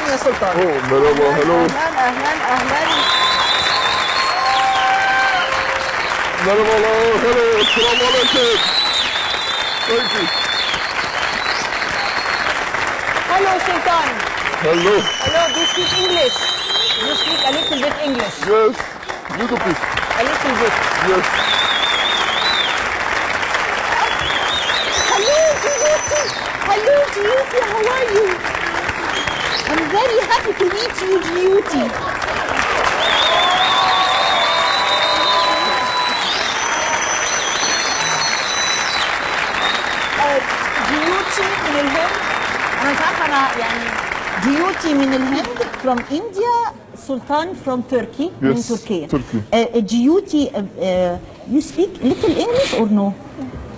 يا سلطان. مرحبا. هلو. اهلا اهلا اهلا. مرحبا. هلو. السلام عليكم. Thank you. Hello, Sultan. Hello. Hello, do you speak English? You speak a little bit English. Yes. Little bit. A little bit. Yes. Hello, Jyoti. Hello, Jyoti. How are you? I'm very happy to meet you, Jyoti. جيوتي من الهند. أنا مش عارفة أنا يعني جيوتي من الهند from India. سلطان from Turkey. من Yes, تركيا. Turkey. جيوتي you speak little English or no?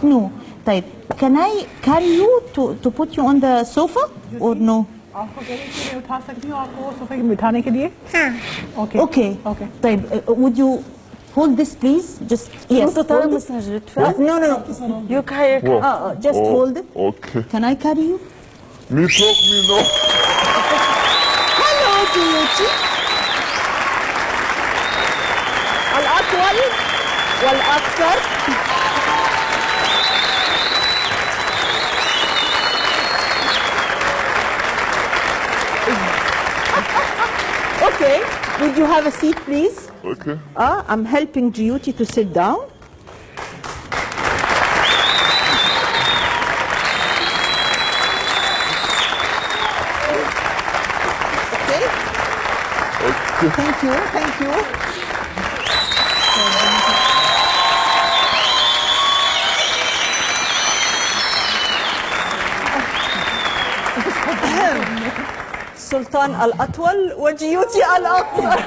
No. طيب can I carry you to put you on the sofa or no? आपको कह रही थी मैं उठा सकती हूँ आपको सोफे में बिठाने के लिए? हाँ. Okay. طيب would you hold this please? Just yes. tutar mısınız lütfen? No. Yok hayır. Just hold it. Okay. Can I carry you? Me talk me no. Hello Jyoti. الأطول والأقصر. Okay. Would you have a seat, please? Okay. I'm helping Jyoti to sit down. Okay. Thank you. سلطان الأطول وجيوتي الأقصر.